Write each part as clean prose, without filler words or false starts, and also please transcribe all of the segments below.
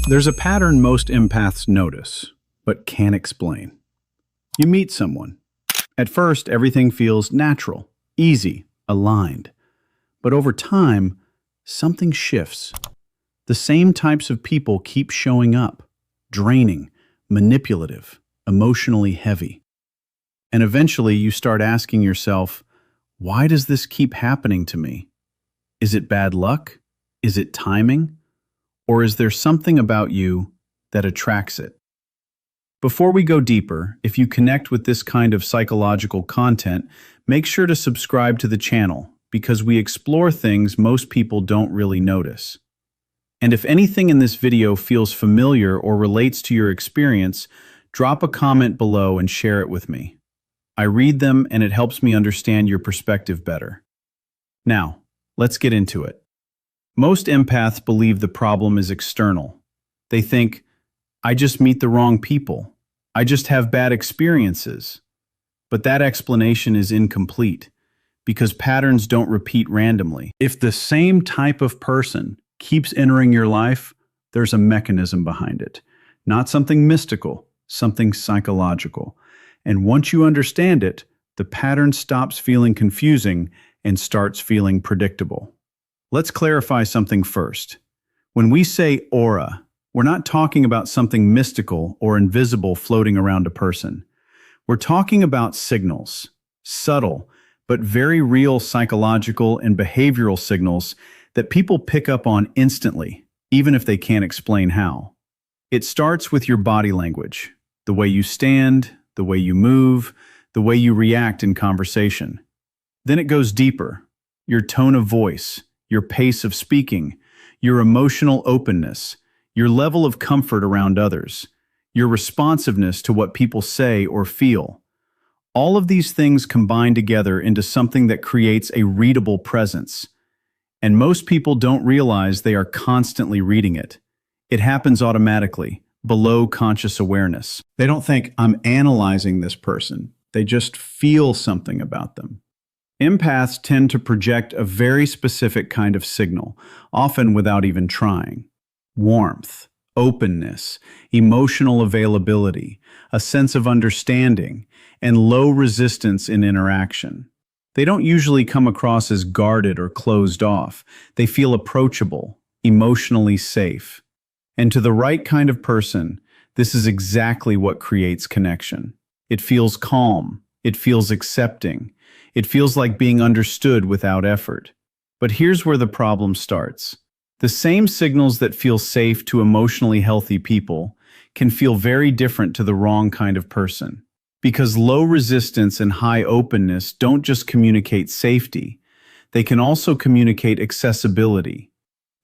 There's a pattern most empaths notice, but can't explain. You meet someone. At first, everything feels natural, easy, aligned. But over time, something shifts. The same types of people keep showing up, draining, manipulative, emotionally heavy. And eventually you start asking yourself, why does this keep happening to me? Is it bad luck? Is it timing? Or is there something about you that attracts it? Before we go deeper, if you connect with this kind of psychological content, make sure to subscribe to the channel because we explore things most people don't really notice. And if anything in this video feels familiar or relates to your experience, drop a comment below and share it with me. I read them and it helps me understand your perspective better. Now, let's get into it. Most empaths believe the problem is external. They think, I just meet the wrong people. I just have bad experiences. But that explanation is incomplete because patterns don't repeat randomly. If the same type of person keeps entering your life, there's a mechanism behind it. Not something mystical, something psychological. And once you understand it, the pattern stops feeling confusing and starts feeling predictable. Let's clarify something first. When we say aura, we're not talking about something mystical or invisible floating around a person. We're talking about signals, subtle, but very real psychological and behavioral signals that people pick up on instantly, even if they can't explain how. It starts with your body language, the way you stand, the way you move, the way you react in conversation. Then it goes deeper, your tone of voice, your pace of speaking, your emotional openness, your level of comfort around others, your responsiveness to what people say or feel. All of these things combine together into something that creates a readable presence. And most people don't realize they are constantly reading it. It happens automatically, below conscious awareness. They don't think, I'm analyzing this person. They just feel something about them. Empaths tend to project a very specific kind of signal, often without even trying. Warmth, openness, emotional availability, a sense of understanding, and low resistance in interaction. They don't usually come across as guarded or closed off. They feel approachable, emotionally safe. And to the right kind of person, this is exactly what creates connection. It feels calm. It feels accepting. It feels like being understood without effort. But here's where the problem starts. The same signals that feel safe to emotionally healthy people can feel very different to the wrong kind of person. Because low resistance and high openness don't just communicate safety, they can also communicate accessibility.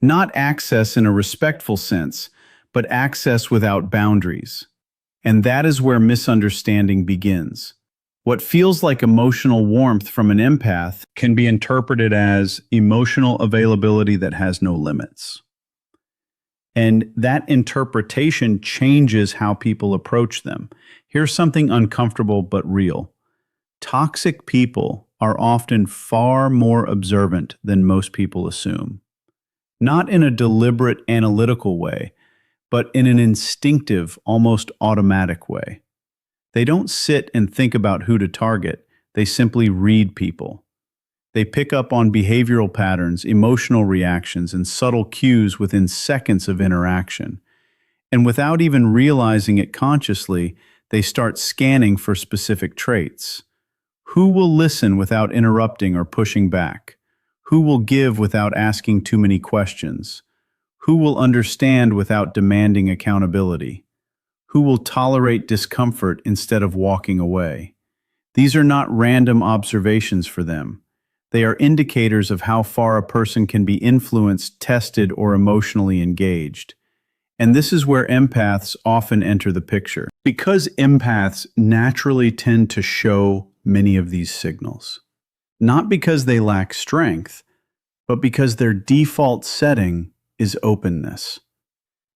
Not access in a respectful sense, but access without boundaries. And that is where misunderstanding begins. What feels like emotional warmth from an empath can be interpreted as emotional availability that has no limits. And that interpretation changes how people approach them. Here's something uncomfortable but real. Toxic people are often far more observant than most people assume. Not in a deliberate analytical way, but in an instinctive, almost automatic way. They don't sit and think about who to target, they simply read people. They pick up on behavioral patterns, emotional reactions, and subtle cues within seconds of interaction. And without even realizing it consciously, they start scanning for specific traits. Who will listen without interrupting or pushing back? Who will give without asking too many questions? Who will understand without demanding accountability? Who will tolerate discomfort instead of walking away? These are not random observations for them. They are indicators of how far a person can be influenced, tested, or emotionally engaged. And this is where empaths often enter the picture. Because empaths naturally tend to show many of these signals. Not because they lack strength, but because their default setting is openness.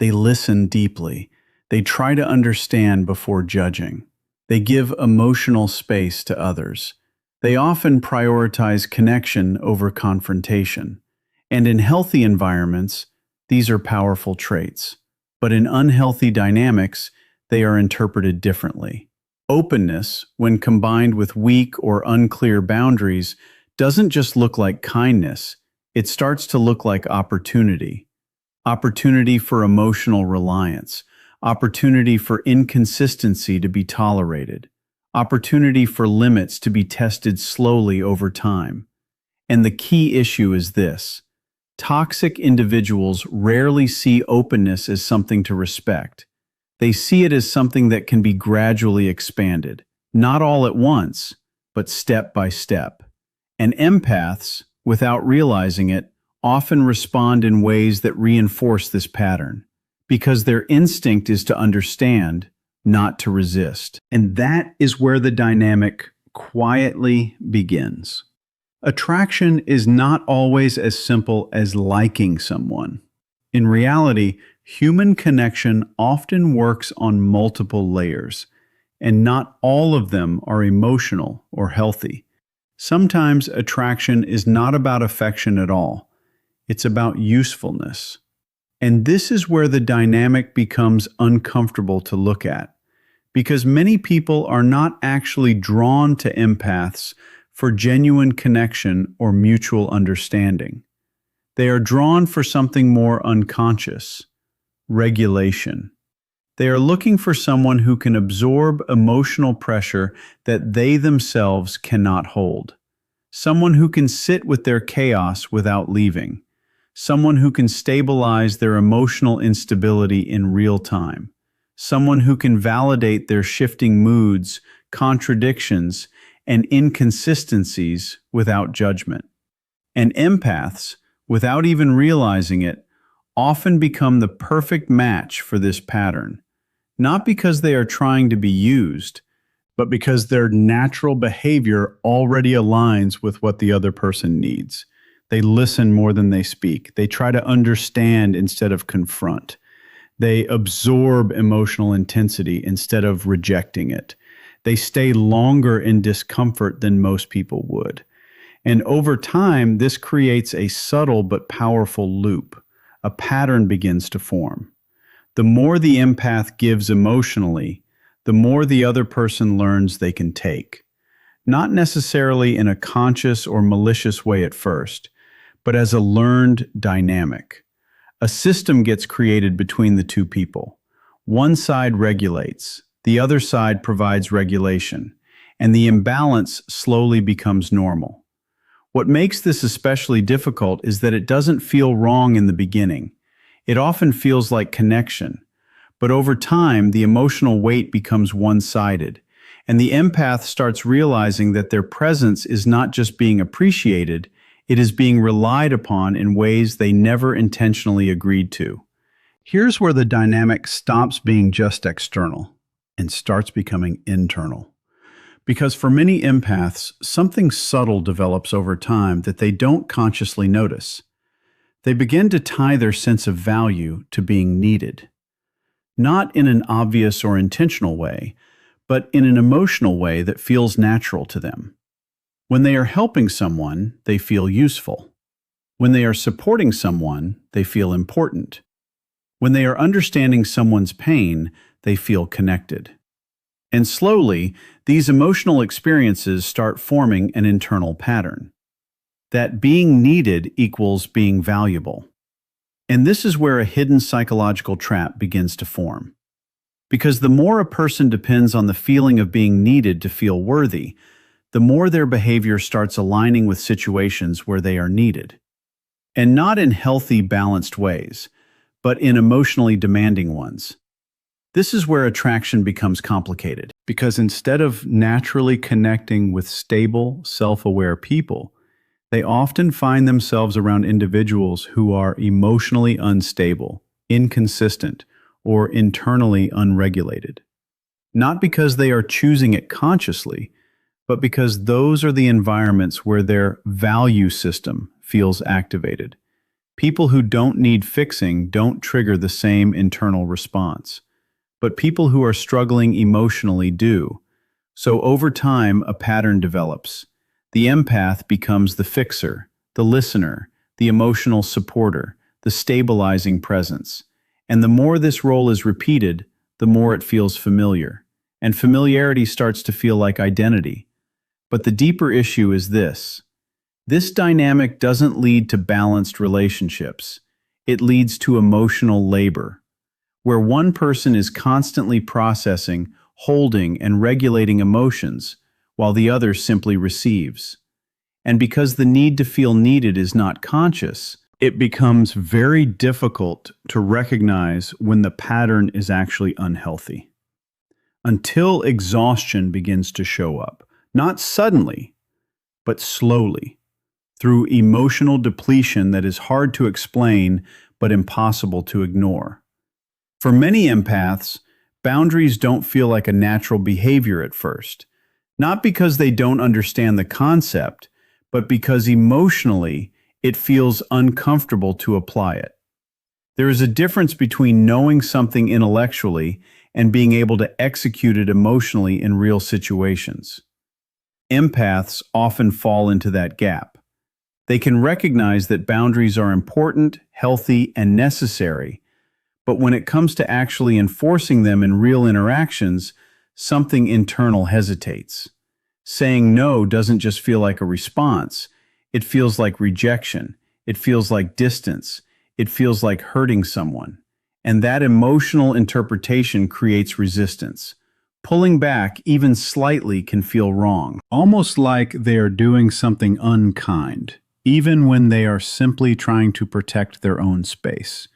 They listen deeply. They try to understand before judging. They give emotional space to others. They often prioritize connection over confrontation. And in healthy environments, these are powerful traits. but in unhealthy dynamics, they are interpreted differently. Openness, when combined with weak or unclear boundaries, doesn't just look like kindness, it starts to look like opportunity. Opportunity for emotional reliance, opportunity for inconsistency to be tolerated, opportunity for limits to be tested slowly over time. And the key issue is this: toxic individuals rarely see openness as something to respect. They see it as something that can be gradually expanded, not all at once, but step by step. And empaths, without realizing it, often respond in ways that reinforce this pattern, because their instinct is to understand, not to resist. And that is where the dynamic quietly begins. Attraction is not always as simple as liking someone. In reality, human connection often works on multiple layers, and not all of them are emotional or healthy. Sometimes attraction is not about affection at all. It's about usefulness. And this is where the dynamic becomes uncomfortable to look at, because many people are not actually drawn to empaths for genuine connection or mutual understanding. They are drawn for something more unconscious: regulation. They are looking for someone who can absorb emotional pressure that they themselves cannot hold. Someone who can sit with their chaos without leaving. Someone who can stabilize their emotional instability in real time. Someone who can validate their shifting moods, contradictions, and inconsistencies without judgment. And empaths, without even realizing it, often become the perfect match for this pattern, not because they are trying to be used, but because their natural behavior already aligns with what the other person needs. They listen more than they speak. They try to understand instead of confront. They absorb emotional intensity instead of rejecting it. They stay longer in discomfort than most people would. And over time, this creates a subtle but powerful loop. A pattern begins to form. The more the empath gives emotionally, the more the other person learns they can take. Not necessarily in a conscious or malicious way at first, but as a learned dynamic. A system gets created between the two people. One side regulates, the other side provides regulation, and the imbalance slowly becomes normal. What makes this especially difficult is that it doesn't feel wrong in the beginning. It often feels like connection, but over time, the emotional weight becomes one-sided, and the empath starts realizing that their presence is not just being appreciated, it is being relied upon in ways they never intentionally agreed to. Here's where the dynamic stops being just external and starts becoming internal. Because for many empaths, something subtle develops over time that they don't consciously notice. They begin to tie their sense of value to being needed. Not in an obvious or intentional way, but in an emotional way that feels natural to them. When they are helping someone, they feel useful. When they are supporting someone, they feel important. When they are understanding someone's pain, they feel connected. And slowly, these emotional experiences start forming an internal pattern. That being needed equals being valuable. And this is where a hidden psychological trap begins to form. Because the more a person depends on the feeling of being needed to feel worthy, the more their behavior starts aligning with situations where they are needed. And not in healthy, balanced ways, but in emotionally demanding ones. This is where attraction becomes complicated, because instead of naturally connecting with stable, self-aware people, they often find themselves around individuals who are emotionally unstable, inconsistent, or internally unregulated. Not because they are choosing it consciously, but because those are the environments where their value system feels activated. People who don't need fixing don't trigger the same internal response. But people who are struggling emotionally do. So over time, a pattern develops. The empath becomes the fixer, the listener, the emotional supporter, the stabilizing presence. And the more this role is repeated, the more it feels familiar. And familiarity starts to feel like identity. But the deeper issue is this. This dynamic doesn't lead to balanced relationships. It leads to emotional labor, where one person is constantly processing, holding, and regulating emotions, while the other simply receives. And because the need to feel needed is not conscious, it becomes very difficult to recognize when the pattern is actually unhealthy. Until exhaustion begins to show up, not suddenly, but slowly, through emotional depletion that is hard to explain but impossible to ignore. For many empaths, boundaries don't feel like a natural behavior at first, not because they don't understand the concept, but because emotionally it feels uncomfortable to apply it. There is a difference between knowing something intellectually and being able to execute it emotionally in real situations. Empaths often fall into that gap. They can recognize that boundaries are important, healthy, and necessary, but when it comes to actually enforcing them in real interactions, something internal hesitates. Saying no doesn't just feel like a response, it feels like rejection, it feels like distance, it feels like hurting someone. And that emotional interpretation creates resistance. Pulling back, even slightly, can feel wrong, almost like they are doing something unkind, even when they are simply trying to protect their own space.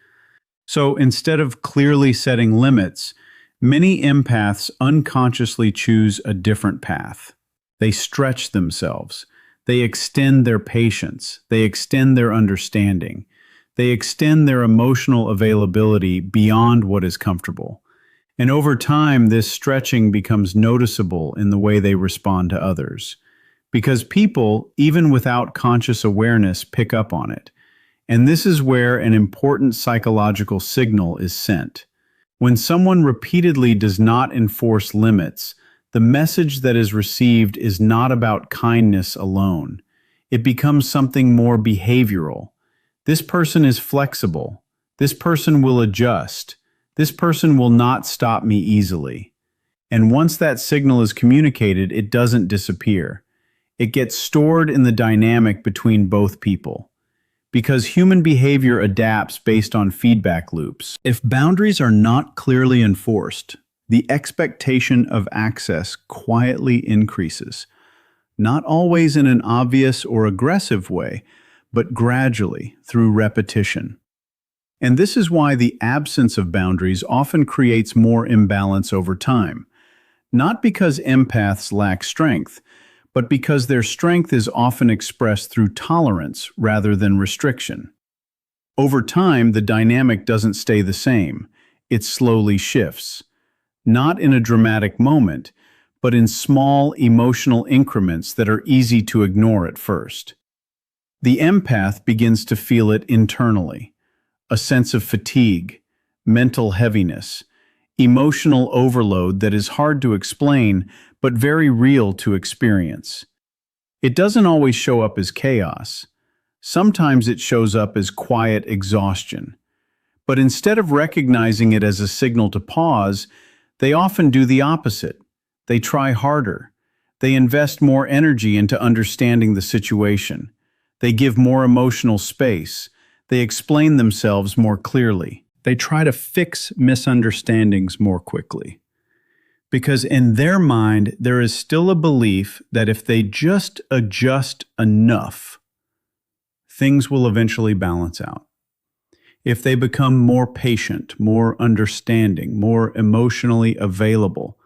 So instead of clearly setting limits, many empaths unconsciously choose a different path. They stretch themselves. They extend their patience. They extend their understanding. They extend their emotional availability beyond what is comfortable. And over time, this stretching becomes noticeable in the way they respond to others. Because people, even without conscious awareness, pick up on it. And this is where an important psychological signal is sent. When someone repeatedly does not enforce limits, the message that is received is not about kindness alone. It becomes something more behavioral. This person is flexible. This person will adjust. This person will not stop me easily. And once that signal is communicated, it doesn't disappear. It gets stored in the dynamic between both people. Because human behavior adapts based on feedback loops. If boundaries are not clearly enforced, the expectation of access quietly increases. Not always in an obvious or aggressive way, but gradually through repetition. And this is why the absence of boundaries often creates more imbalance over time. Not because empaths lack strength, but because their strength is often expressed through tolerance rather than restriction. Over time, the dynamic doesn't stay the same. It slowly shifts. Not in a dramatic moment, but in small emotional increments that are easy to ignore at first. The empath begins to feel it internally. A sense of fatigue, mental heaviness, emotional overload that is hard to explain but very real to experience. It doesn't always show up as chaos. Sometimes it shows up as quiet exhaustion. But instead of recognizing it as a signal to pause, they often do the opposite. They try harder. They invest more energy into understanding the situation. They give more emotional space. They explain themselves more clearly. They try to fix misunderstandings more quickly. Because in their mind, there is still a belief that if they just adjust enough, things will eventually balance out. If they become more patient, more understanding, more emotionally available,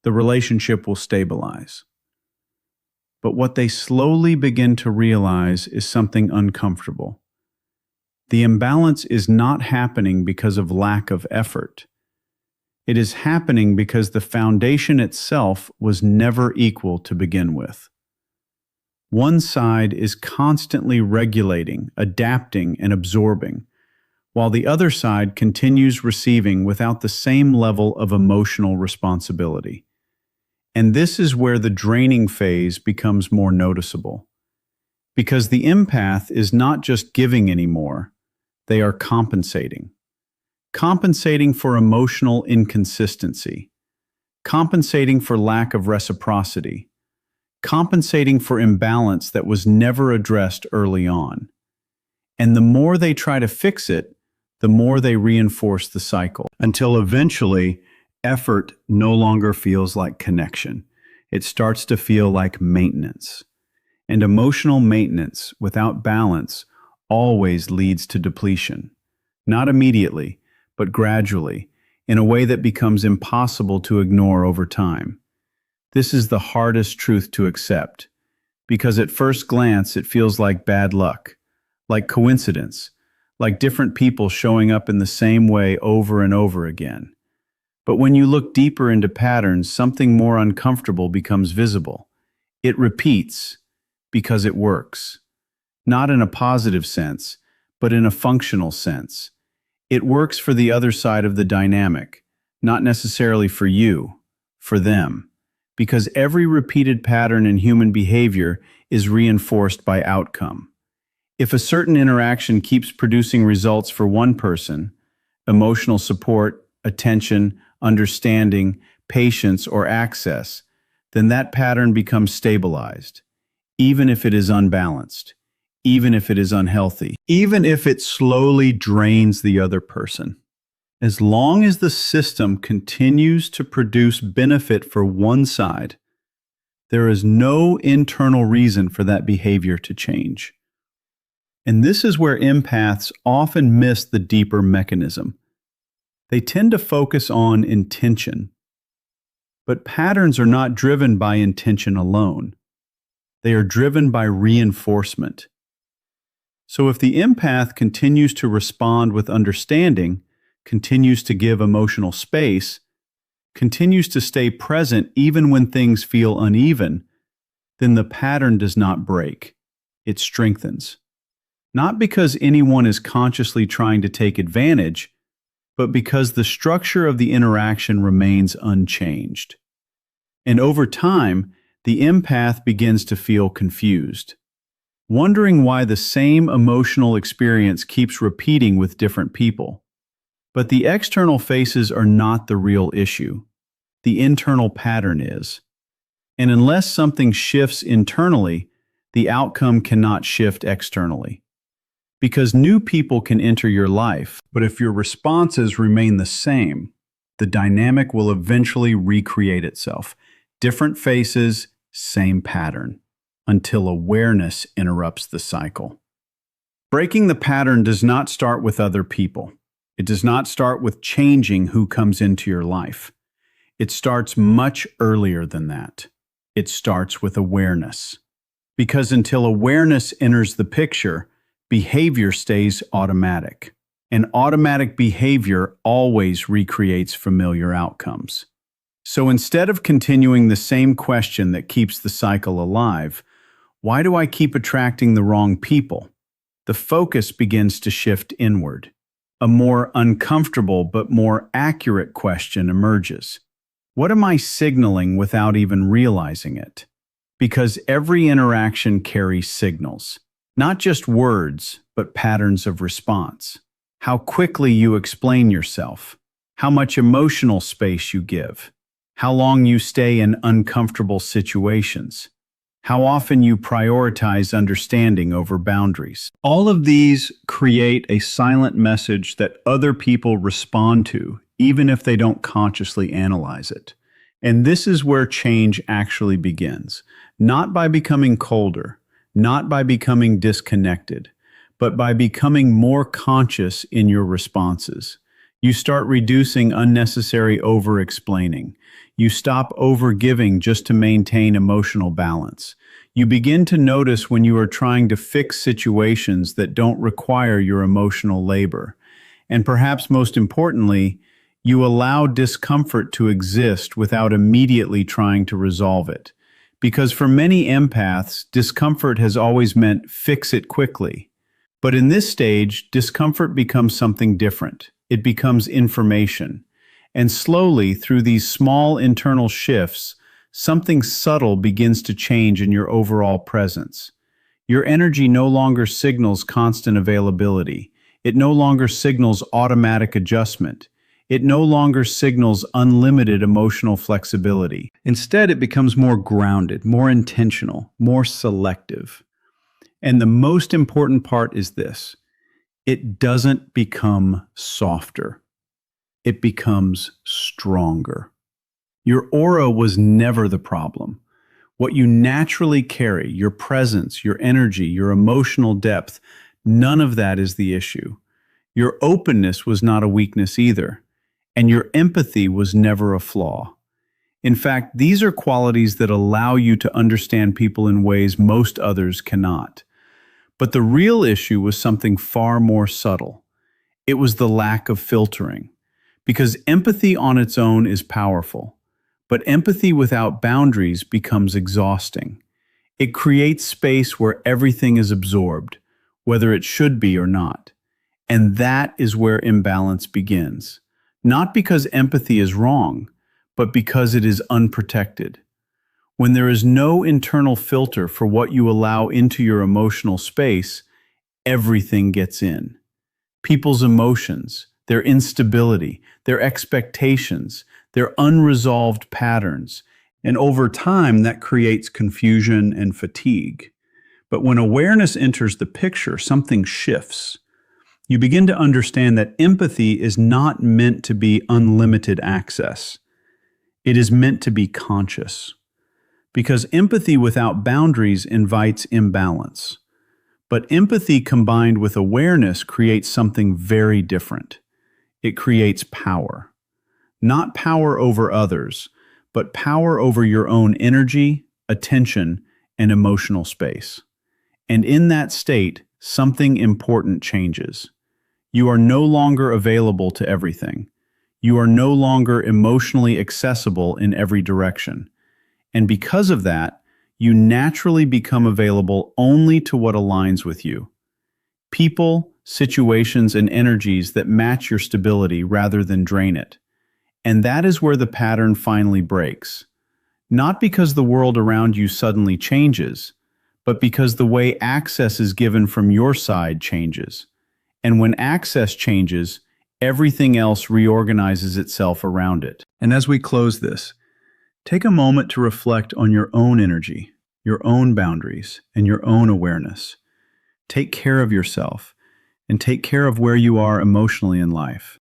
the relationship will stabilize. But what they slowly begin to realize is something uncomfortable. The imbalance is not happening because of lack of effort. It is happening because the foundation itself was never equal to begin with. One side is constantly regulating, adapting, and absorbing, while the other side continues receiving without the same level of emotional responsibility. And this is where the draining phase becomes more noticeable. Because the empath is not just giving anymore, they are compensating. compensating for emotional inconsistency, compensating for lack of reciprocity, compensating for imbalance that was never addressed early on. And the more they try to fix it, the more they reinforce the cycle, until eventually effort no longer feels like connection. It starts to feel like maintenance. And emotional maintenance without balance always leads to depletion. Not immediately, but gradually, in a way that becomes impossible to ignore over time. This is the hardest truth to accept, because at first glance it feels like bad luck, like coincidence, like different people showing up in the same way over and over again. But when you look deeper into patterns, something more uncomfortable becomes visible. It repeats because it works. Not in a positive sense, but in a functional sense. It works for the other side of the dynamic, not necessarily for you, for them. Because every repeated pattern in human behavior is reinforced by outcome. If a certain interaction keeps producing results for one person, emotional support, attention, understanding, patience, or access, then that pattern becomes stabilized, even if it is unbalanced, even if it is unhealthy, even if it slowly drains the other person. As long as the system continues to produce benefit for one side, there is no internal reason for that behavior to change. And this is where empaths often miss the deeper mechanism. They tend to focus on intention. But patterns are not driven by intention alone. They are driven by reinforcement. So if the empath continues to respond with understanding, continues to give emotional space, continues to stay present even when things feel uneven, then the pattern does not break. It strengthens. Not because anyone is consciously trying to take advantage, but because the structure of the interaction remains unchanged. And over time, the empath begins to feel confused, wondering why the same emotional experience keeps repeating with different people. But the external faces are not the real issue. The internal pattern is. And unless something shifts internally, the outcome cannot shift externally. Because new people can enter your life, but if your responses remain the same, the dynamic will eventually recreate itself. Different faces, same pattern, until awareness interrupts the cycle. Breaking the pattern does not start with other people. It does not start with changing who comes into your life. It starts much earlier than that. It starts with awareness. Because until awareness enters the picture, behavior stays automatic. And automatic behavior always recreates familiar outcomes. So instead of continuing the same question that keeps the cycle alive, why do I keep attracting the wrong people? The focus begins to shift inward. A more uncomfortable but more accurate question emerges. What am I signaling without even realizing it? Because every interaction carries signals. Not just words, but patterns of response. How quickly you explain yourself. How much emotional space you give. How long you stay in uncomfortable situations. How often you prioritize understanding over boundaries. All of these create a silent message that other people respond to, even if they don't consciously analyze it. And this is where change actually begins. Not by becoming colder, not by becoming disconnected, but by becoming more conscious in your responses. You start reducing unnecessary over-explaining. You stop over-giving just to maintain emotional balance. You begin to notice when you are trying to fix situations that don't require your emotional labor. And perhaps most importantly, you allow discomfort to exist without immediately trying to resolve it. Because for many empaths, discomfort has always meant fix it quickly. But in this stage, discomfort becomes something different. It becomes information. And slowly, through these small internal shifts, something subtle begins to change in your overall presence. Your energy no longer signals constant availability. It no longer signals automatic adjustment. It no longer signals unlimited emotional flexibility. Instead, it becomes more grounded, more intentional, more selective. And the most important part is this: it doesn't become softer, it becomes stronger. Your aura was never the problem. What you naturally carry, your presence, your energy, your emotional depth, none of that is the issue. Your openness was not a weakness either, and your empathy was never a flaw. In fact, these are qualities that allow you to understand people in ways most others cannot. But the real issue was something far more subtle. It was the lack of filtering. Because empathy on its own is powerful, but empathy without boundaries becomes exhausting. It creates space where everything is absorbed, whether it should be or not. And that is where imbalance begins. Not because empathy is wrong, but because it is unprotected. When there is no internal filter for what you allow into your emotional space, everything gets in. People's emotions, their instability, their expectations, their unresolved patterns, and over time that creates confusion and fatigue. But when awareness enters the picture, something shifts. You begin to understand that empathy is not meant to be unlimited access. It is meant to be conscious. Because empathy without boundaries invites imbalance. But empathy combined with awareness creates something very different. It creates power. Not power over others, but power over your own energy, attention, and emotional space. And in that state, something important changes. You are no longer available to everything. You are no longer emotionally accessible in every direction. And because of that, you naturally become available only to what aligns with you. People, situations, and energies that match your stability rather than drain it. And that is where the pattern finally breaks. Not because the world around you suddenly changes, but because the way access is given from your side changes. And when access changes, everything else reorganizes itself around it. And as we close this, take a moment to reflect on your own energy, your own boundaries, and your own awareness. Take care of yourself and take care of where you are emotionally in life.